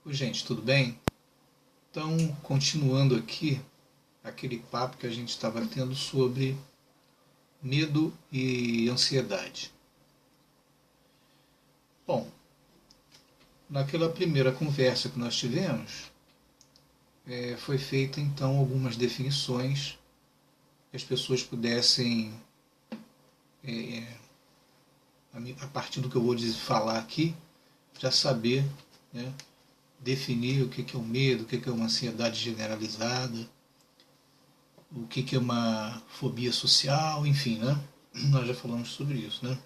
Oi, gente, tudo bem? Então, continuando aqui aquele papo que a gente estava tendo sobre medo e ansiedade. Bom, naquela primeira conversa que nós tivemos, foi feita então algumas definições que as pessoas pudessem, a partir do que eu vou falar aqui, já saber, né, definir o que é o medo, o que é uma ansiedade generalizada, o que é uma fobia social, enfim, né? Nós já falamos sobre isso, né?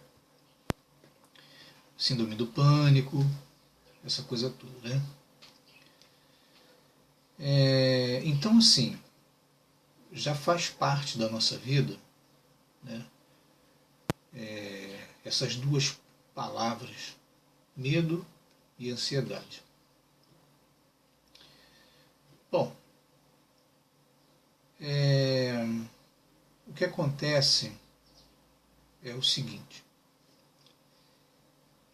Síndrome do pânico, essa coisa toda, né? Então, assim, já faz parte da nossa vida, né? Essas duas palavras, medo e ansiedade. Bom, o que acontece é o seguinte: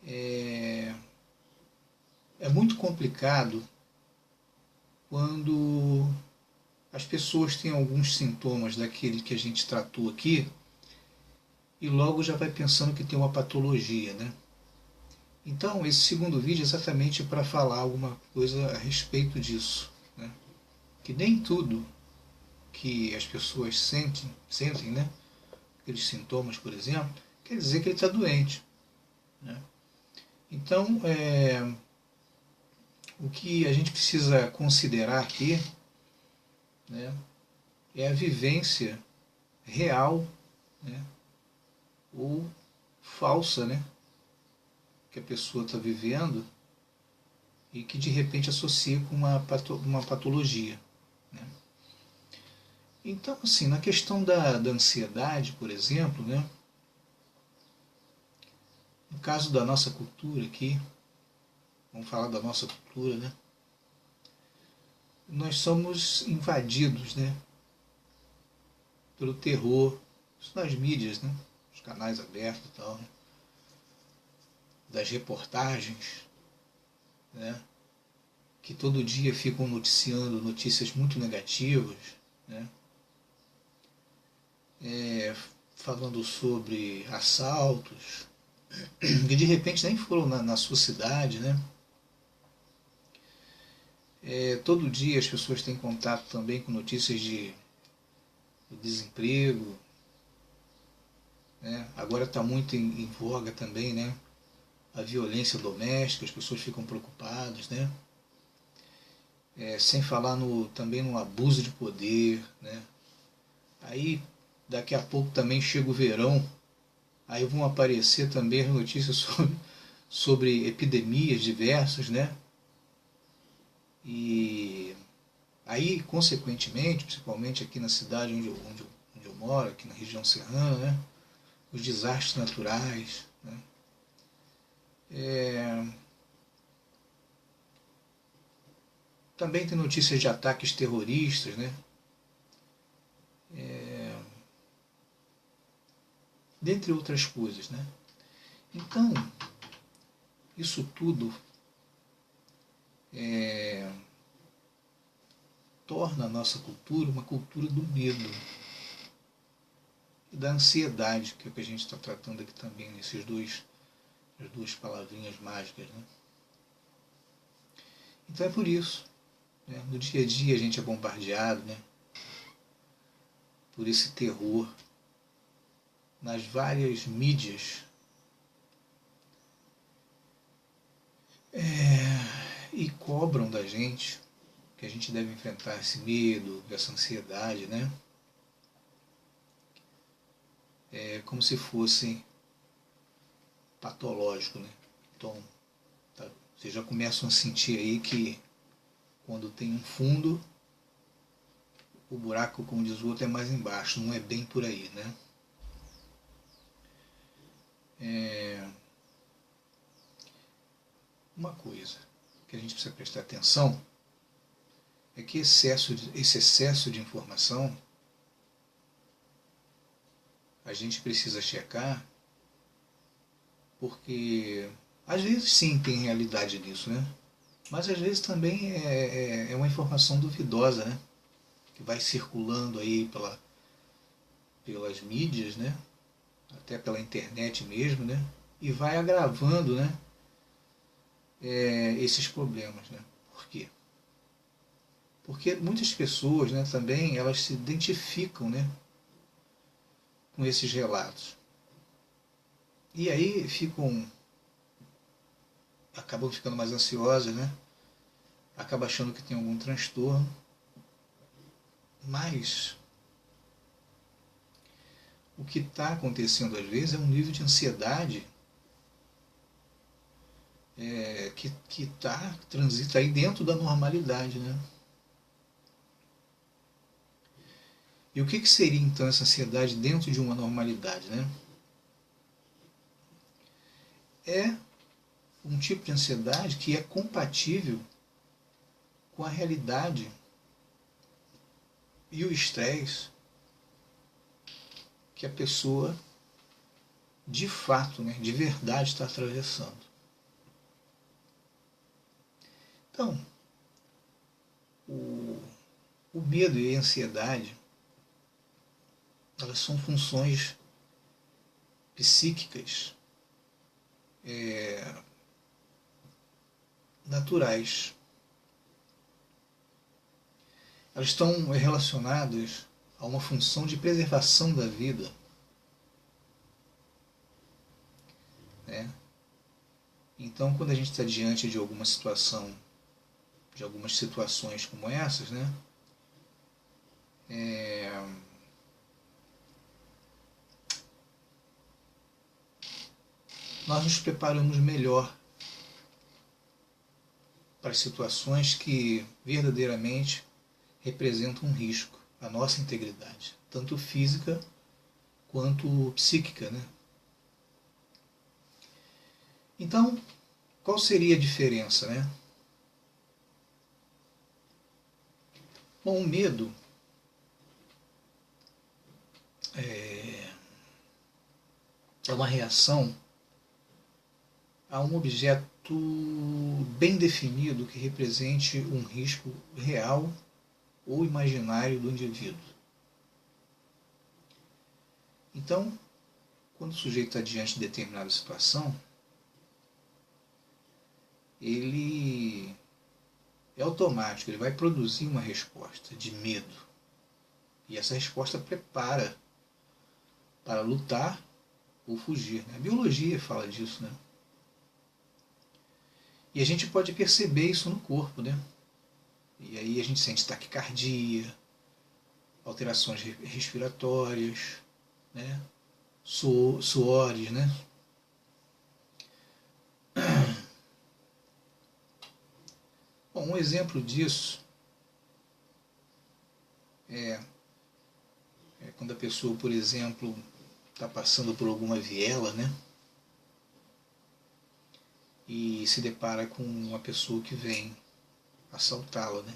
é muito complicado quando as pessoas têm alguns sintomas daquele que a gente tratou aqui e logo já vai pensando que tem uma patologia, né? Então, esse segundo vídeo é exatamente para falar alguma coisa a respeito disso, né? Que nem tudo que as pessoas sentem, né? Aqueles sintomas, por exemplo, quer dizer que ele está doente, né? Então, o que a gente precisa considerar aqui, né, é a vivência real, né, ou falsa, né, que a pessoa está vivendo e que de repente associa com uma patologia, né? Então, assim, na questão da ansiedade, por exemplo, né, no caso da nossa cultura aqui, vamos falar da nossa cultura, né, nós somos invadidos, né, pelo terror, isso nas mídias, né, os canais abertos e tal, né, das reportagens, né, que todo dia ficam noticiando notícias muito negativas, né, falando sobre assaltos, que de repente nem foram na sua cidade, né? Todo dia as pessoas têm contato também com notícias de desemprego, né? Agora está muito em voga também, né? A violência doméstica, as pessoas ficam preocupadas, né? Sem falar também no abuso de poder, né? Aí daqui a pouco também chega o verão, aí vão aparecer também as notícias sobre epidemias diversas, né? E aí, consequentemente, principalmente aqui na cidade onde eu moro, aqui na região serrana, né? Os desastres naturais, né? Também tem notícias de ataques terroristas, né? Dentre outras coisas, né? Então, isso tudo torna a nossa cultura uma cultura do medo e da ansiedade, que é o que a gente está tratando aqui também nesses as duas palavrinhas mágicas, né? Então é por isso, né? No dia a dia a gente é bombardeado, né, por esse terror nas várias mídias, e cobram da gente que a gente deve enfrentar esse medo, essa ansiedade, né? Como se fosse patológico, né? Então, tá, vocês já começam a sentir aí que quando tem um fundo, o buraco, como diz o outro, é mais embaixo, não é bem por aí, né? Uma coisa que a gente precisa prestar atenção é que esse excesso de informação a gente precisa checar, porque às vezes sim tem realidade nisso, né? Mas às vezes também é uma informação duvidosa, né? Que vai circulando aí pelas mídias, né? Até pela internet mesmo, né? E vai agravando, né? Esses problemas, né? Por quê? Porque muitas pessoas, né, também elas se identificam, né, com esses relatos. E aí acabam ficando mais ansiosas, né? Acabam achando que tem algum transtorno. Mas o que está acontecendo às vezes é um nível de ansiedade que transita aí dentro da normalidade, né? E o que seria então essa ansiedade dentro de uma normalidade, né? É um tipo de ansiedade que é compatível com a realidade e o estresse que a pessoa de fato, né, de verdade está atravessando. Então, o medo e a ansiedade, elas são funções psíquicas naturais. Elas estão relacionadas a uma função de preservação da vida, né? Então, quando a gente está diante de alguma situação, de algumas situações como essas, né? Nós nos preparamos melhor para as situações que verdadeiramente representam um risco à nossa integridade, tanto física quanto psíquica, né? Então, qual seria a diferença, né? Bom, o medo é uma reação a um objeto bem definido que represente um risco real ou imaginário do indivíduo. Então, quando o sujeito está diante de determinada situação, ele é automático, ele vai produzir uma resposta de medo. E essa resposta prepara para lutar ou fugir, né? A biologia fala disso, né? E a gente pode perceber isso no corpo, né? E aí a gente sente taquicardia, alterações respiratórias, né? Suores, né? Bom, um exemplo disso é quando a pessoa, por exemplo, está passando por alguma viela, né? E se depara com uma pessoa que vem assaltá-la, né?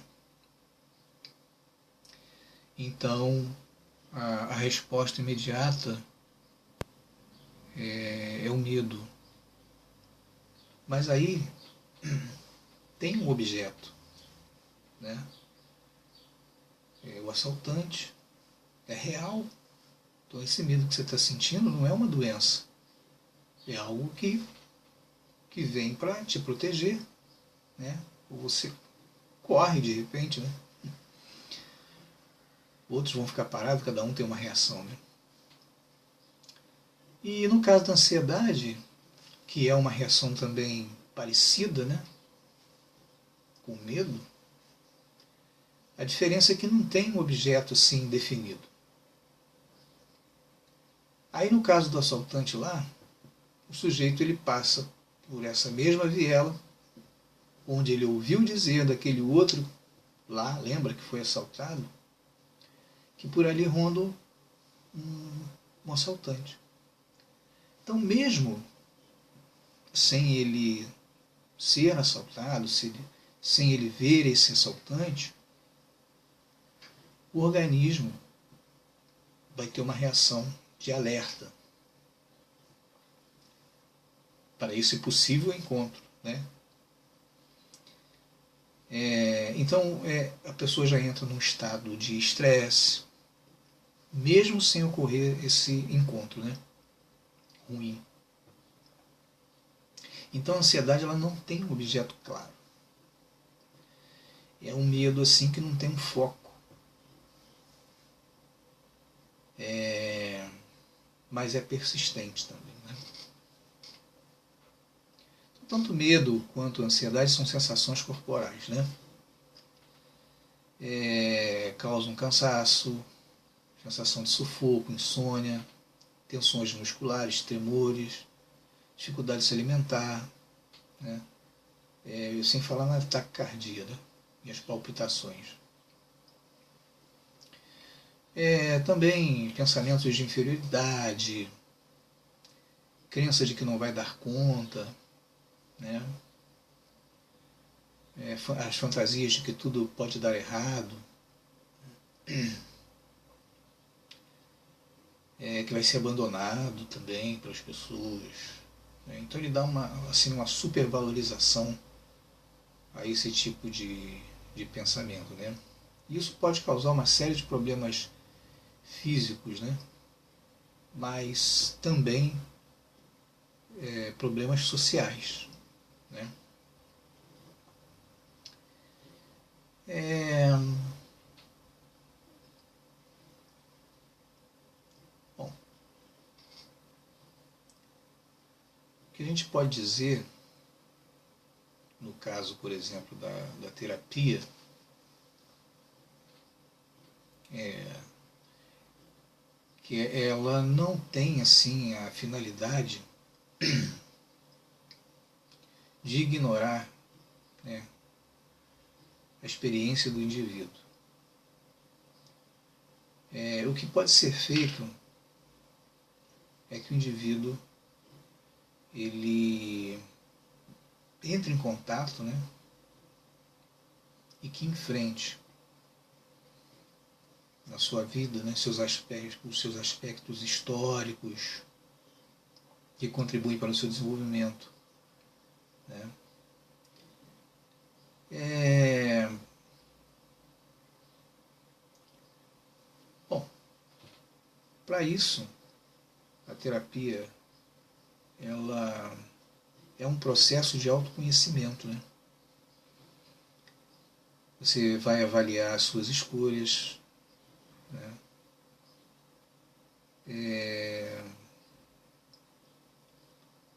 Então, a resposta imediata é o medo. Mas aí tem um objeto, né? O assaltante é real. Então esse medo que você está sentindo não é uma doença. É algo que vem para te proteger, né? Ou você corre de repente, né? Outros vão ficar parados, cada um tem uma reação, né? E no caso da ansiedade, que é uma reação também parecida, né? Com medo, a diferença é que não tem um objeto assim definido. Aí no caso do assaltante lá, o sujeito ele passa por essa mesma viela, onde ele ouviu dizer daquele outro lá, lembra que foi assaltado, que por ali ronda um assaltante. Então mesmo sem ele ser assaltado, sem ele ver esse assaltante, o organismo vai ter uma reação de alerta para esse possível encontro, né? Então a pessoa já entra num estado de estresse, mesmo sem ocorrer esse encontro, né, ruim. Então a ansiedade ela não tem um objeto claro. É um medo assim que não tem um foco. Mas é persistente também. Né? Tanto medo quanto ansiedade são sensações corporais. Né? Causam cansaço, sensação de sufoco, insônia, tensões musculares, tremores, dificuldade de se alimentar, né? Sem falar na taquicardia, né? E as palpitações. Também pensamentos de inferioridade, crença de que não vai dar conta, né? As fantasias de que tudo pode dar errado, que vai ser abandonado também pelas pessoas. Né? Então ele dá uma supervalorização a esse tipo de pensamento. Né? E isso pode causar uma série de problemas físicos, né? Mas também problemas sociais. Né? Bom, o que a gente pode dizer, no caso, por exemplo, da terapia, que ela não tem assim a finalidade de ignorar, né, a experiência do indivíduo. O que pode ser feito é que o indivíduo ele entre em contato, né, e que enfrente na sua vida, né, os seus aspectos históricos que contribuem para o seu desenvolvimento. Né. Bom, para isso, a terapia ela é um processo de autoconhecimento. Né. Você vai avaliar as suas escolhas, né.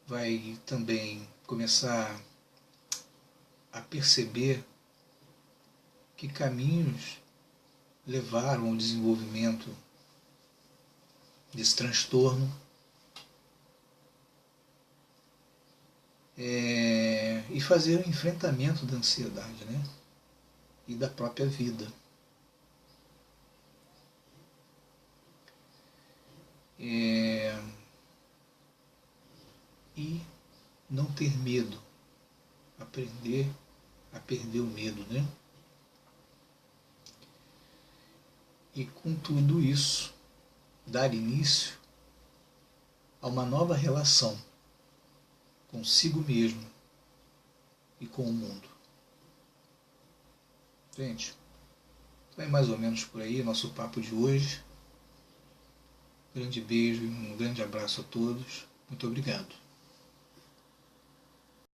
Vai também começar a perceber que caminhos levaram ao desenvolvimento desse transtorno, e fazer o enfrentamento da ansiedade, né? E da própria vida. E não ter medo, aprender a perder o medo, né? E com tudo isso, dar início a uma nova relação consigo mesmo e com o mundo. Gente, então é mais ou menos por aí nosso papo de hoje. Um grande beijo e um grande abraço a todos. Muito obrigado.